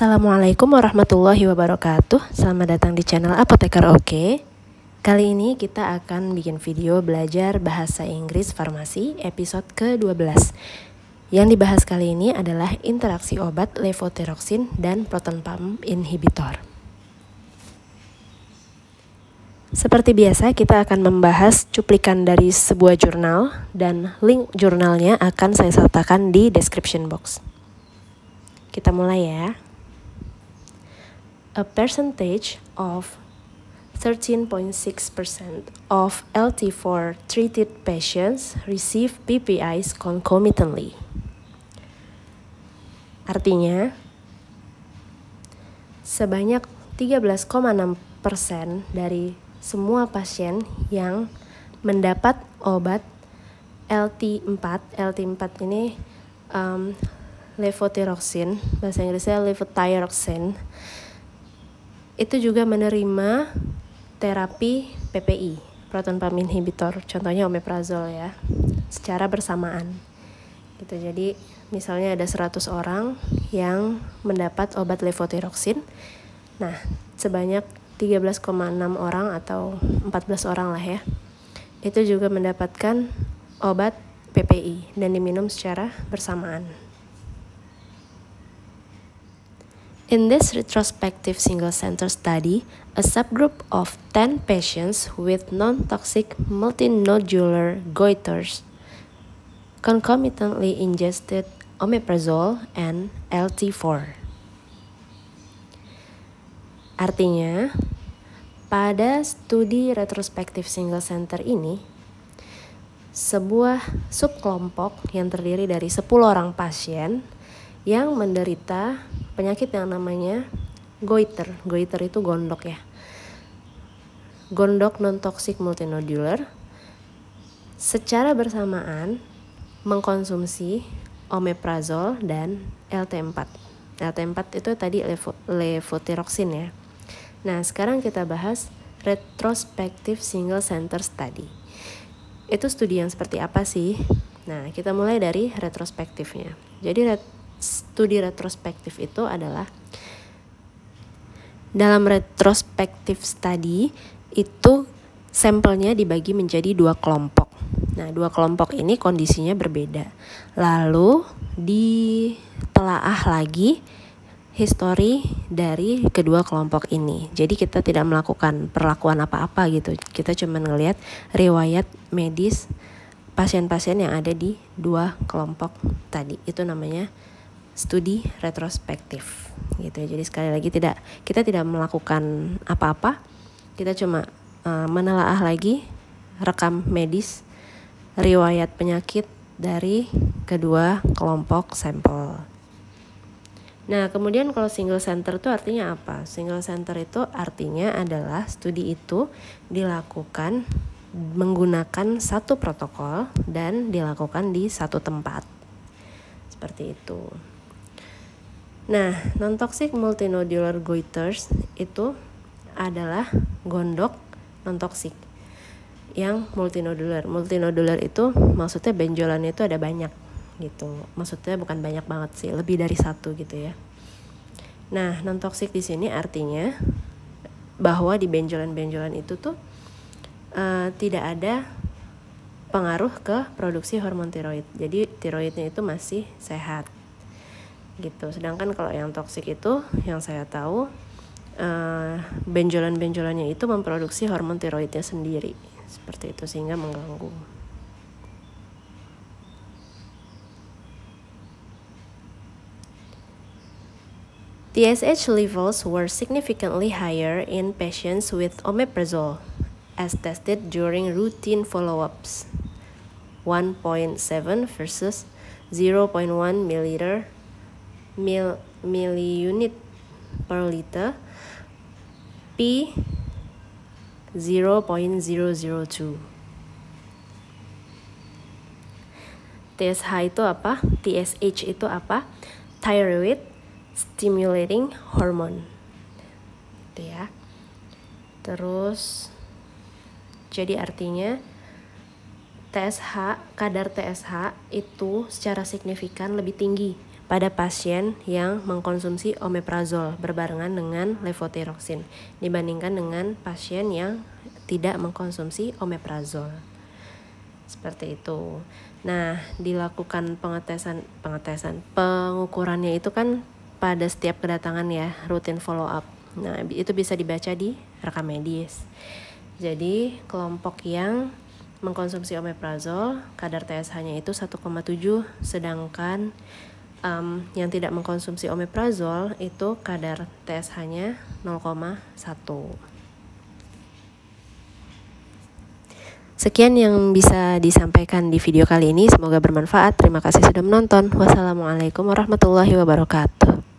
Assalamualaikum warahmatullahi wabarakatuh. Selamat datang di channel Apoteker Oke. Kali ini kita akan bikin video belajar bahasa Inggris farmasi episode ke-12. Yang dibahas kali ini adalah interaksi obat levothyroxine dan proton pump inhibitor. Seperti biasa, kita akan membahas cuplikan dari sebuah jurnal dan link jurnalnya akan saya sertakan di description box. Kita mulai ya. A percentage of 13.6% of LT4 treated patients receive PPIs concomitantly. Artinya, sebanyak 13,6% dari semua pasien yang mendapat obat LT4 ini levothyroxine, bahasa Inggrisnya levothyroxine, itu juga menerima terapi PPI, proton pump inhibitor, contohnya omeprazole ya, secara bersamaan. Gitu. Jadi misalnya ada 100 orang yang mendapat obat levothyroxine. Nah, sebanyak 13,6 orang atau 14 orang lah ya, itu juga mendapatkan obat PPI dan diminum secara bersamaan. In this retrospective single-center study, a subgroup of 10 patients with non-toxic multinodular goiters concomitantly ingested omeprazole and LT4. Artinya, pada studi retrospektif single-center ini, sebuah subkelompok yang terdiri dari 10 orang pasien yang menderita penyakit yang namanya goiter. Goiter itu gondok ya. Gondok non-toxic multinodular secara bersamaan mengkonsumsi omeprazole dan LT4. LT4 itu tadi levothyroxine ya. Nah, sekarang kita bahas retrospective single center study. Itu studi yang seperti apa sih? Nah, kita mulai dari retrospektifnya. Jadi studi retrospektif itu adalah dalam retrospektif study itu sampelnya dibagi menjadi 2 kelompok. Nah, 2 kelompok ini kondisinya berbeda. Lalu ditelaah lagi histori dari kedua kelompok ini. Jadi kita tidak melakukan perlakuan apa-apa gitu. Kita cuma ngelihat riwayat medis pasien-pasien yang ada di 2 kelompok tadi. Itu namanya studi retrospektif gitu. Jadi sekali lagi kita tidak melakukan apa-apa. Kita cuma menelaah lagi rekam medis riwayat penyakit dari kedua kelompok sampel. Nah, kemudian kalau single center itu artinya apa? Single center itu artinya adalah studi itu dilakukan menggunakan satu protokol dan dilakukan di satu tempat. Seperti itu. Nah, non-toxic multinodular goiters itu adalah gondok non-toxic yang multinodular. Multinodular itu maksudnya benjolannya itu ada banyak gitu. Maksudnya bukan banyak banget sih, lebih dari 1 gitu ya. Nah, non-toxic di sini artinya bahwa di benjolan-benjolan itu tuh tidak ada pengaruh ke produksi hormon tiroid. Jadi tiroidnya itu masih sehat. Gitu. Sedangkan kalau yang toksik itu yang saya tahu benjolan-benjolannya itu memproduksi hormon tiroidnya sendiri seperti itu sehingga mengganggu. TSH levels were significantly higher in patients with omeprazole as tested during routine follow-ups, 1.7 versus 0.1 milliunit per liter, P 0.002. TSH itu apa? TSH itu apa? Thyroid stimulating hormone. Gitu ya. Terus jadi artinya kadar TSH itu secara signifikan lebih tinggi pada pasien yang mengkonsumsi omeprazol berbarengan dengan levothyroxine dibandingkan dengan pasien yang tidak mengkonsumsi omeprazol. Seperti itu. Nah, dilakukan pengukurannya itu kan pada setiap kedatangan ya, rutin follow up. Nah, itu bisa dibaca di rekam medis. Jadi, kelompok yang mengkonsumsi omeprazol, kadar TSH-nya itu 1,7, sedangkan yang tidak mengkonsumsi omeprazol itu kadar TSH-nya 0,1. Sekian yang bisa disampaikan di video kali ini, semoga bermanfaat. Terima kasih sudah menonton. Wassalamualaikum warahmatullahi wabarakatuh.